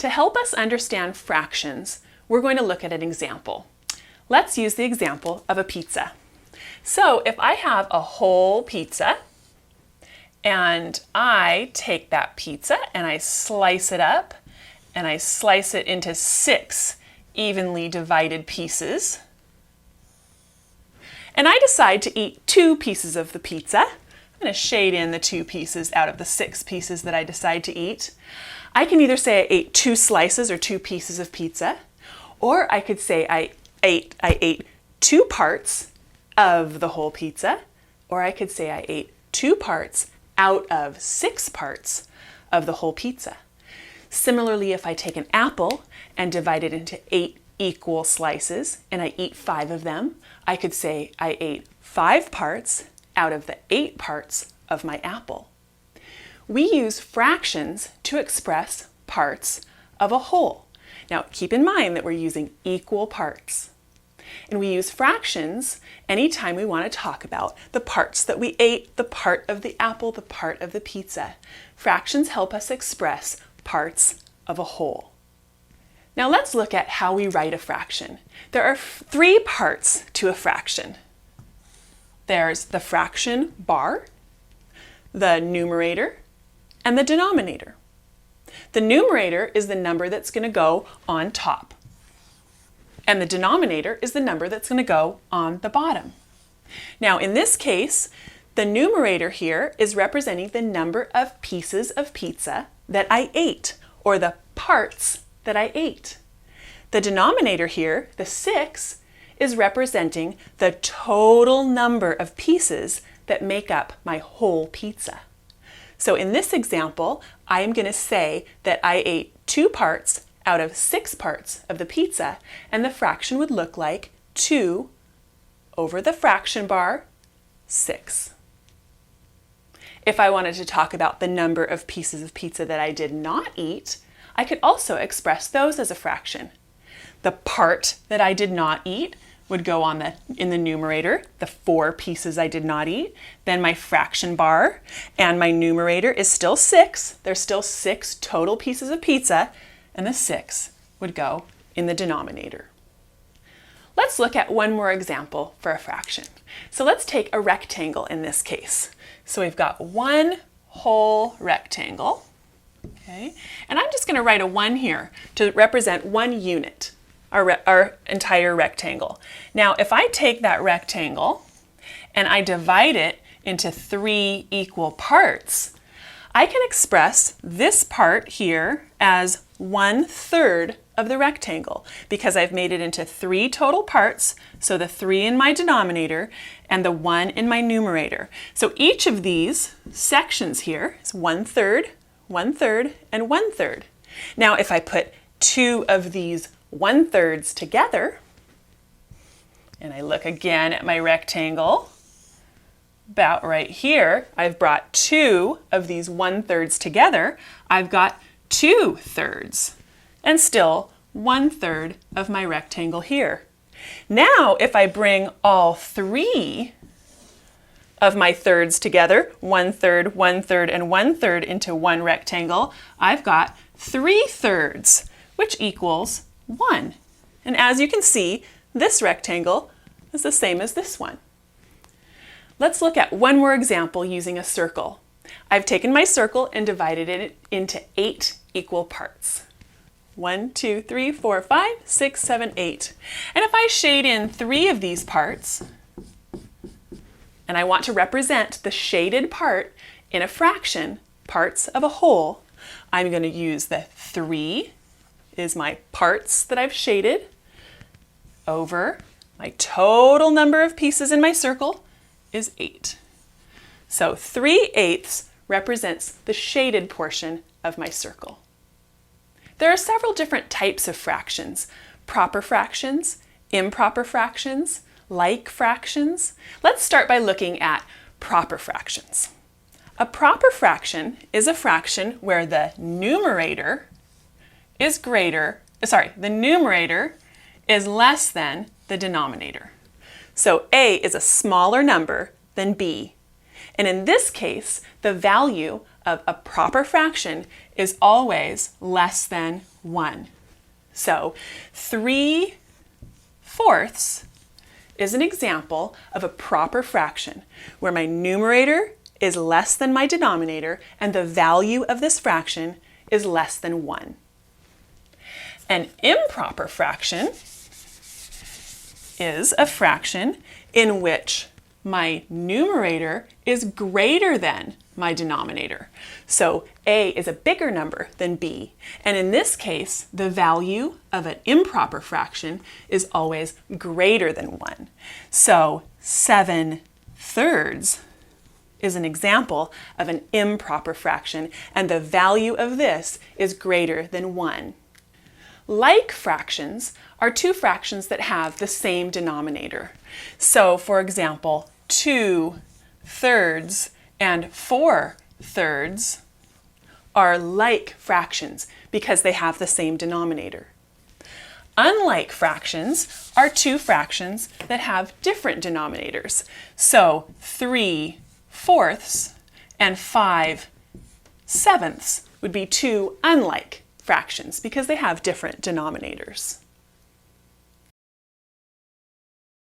To help us understand fractions, we're going to look at an example. Let's use the example of a pizza. So if I have a whole pizza and I take that pizza and I slice it up and I slice it into 6 evenly divided pieces, and I decide to eat 2 pieces of the pizza, I'm going to shade in the 2 pieces out of the 6 pieces that I decide to eat. I can either say I ate 2 slices or 2 pieces of pizza, or I could say I ate 2 parts of the whole pizza, or I could say I ate 2 parts out of 6 parts of the whole pizza. Similarly, if I take an apple and divide it into 8 equal slices and I eat 5 of them, I could say I ate 5 parts out of the 8 parts of my apple. We use fractions to express parts of a whole. Now, keep in mind that we're using equal parts. And we use fractions anytime we want to talk about the parts that we ate, the part of the apple, the part of the pizza. Fractions help us express parts of a whole. Now let's look at how we write a fraction. There are 3 parts to a fraction. There's the fraction bar, the numerator, and the denominator. The numerator is the number that's going to go on top, and the denominator is the number that's going to go on the bottom. Now in this case, the numerator here is representing the number of pieces of pizza that I ate, or the parts that I ate. The denominator here, the 6, is representing the total number of pieces that make up my whole pizza. So in this example, I am going to say that I ate 2 parts out of 6 parts of the pizza, and the fraction would look like 2 over the fraction bar, 6. If I wanted to talk about the number of pieces of pizza that I did not eat, I could also express those as a fraction. The part that I did not eat would go in the numerator, the 4 pieces I did not eat. Then my fraction bar, and my numerator is still 6. There's still 6 total pieces of pizza, and the 6 would go in the denominator. Let's look at one more example for a fraction. So let's take a rectangle in this case. So we've got one whole rectangle, okay? And I'm just going to write a 1 here to represent 1 unit, our entire rectangle. Now, if I take that rectangle and I divide it into 3 equal parts, I can express this part here as 1/3 of the rectangle, because I've made it into 3 total parts, so the 3 in my denominator and the 1 in my numerator. So each of these sections here is 1/3, 1/3, and 1/3. Now if I put 2 of these 1/3s together, and I look again at my rectangle, about right here, I've brought 2 of these 1/3s together, I've got 2/3, and still 1/3 of my rectangle here. Now, if I bring all 3 of my thirds together, 1/3, 1/3, and 1/3 into one rectangle, I've got 3/3, which equals 1. And as you can see, this rectangle is the same as this one. Let's look at one more example using a circle. I've taken my circle and divided it into 8 equal parts. 1, 2, 3, 4, 5, 6, 7, 8. And if I shade in 3 of these parts, and I want to represent the shaded part in a fraction, parts of a whole, I'm going to use the 3 is my parts that I've shaded over my total number of pieces in my circle is 8. So 3/8 represents the shaded portion of my circle. There are several different types of fractions: proper fractions, improper fractions, like fractions. Let's start by looking at proper fractions. A proper fraction is a fraction where the numerator is less than the denominator. So A is a smaller number than B. And in this case, the value of a proper fraction is always less than 1. So 3/4 is an example of a proper fraction where my numerator is less than my denominator and the value of this fraction is less than 1. An improper fraction is a fraction in which my numerator is greater than my denominator. So A is a bigger number than B, and in this case, the value of an improper fraction is always greater than 1. So 7/3 is an example of an improper fraction, and the value of this is greater than 1. Like fractions are two fractions that have the same denominator. So, for example, 2/3 and 4/3 are like fractions because they have the same denominator. Unlike fractions are two fractions that have different denominators. So 3/4 and 5/7 would be two unlike fractions because they have different denominators.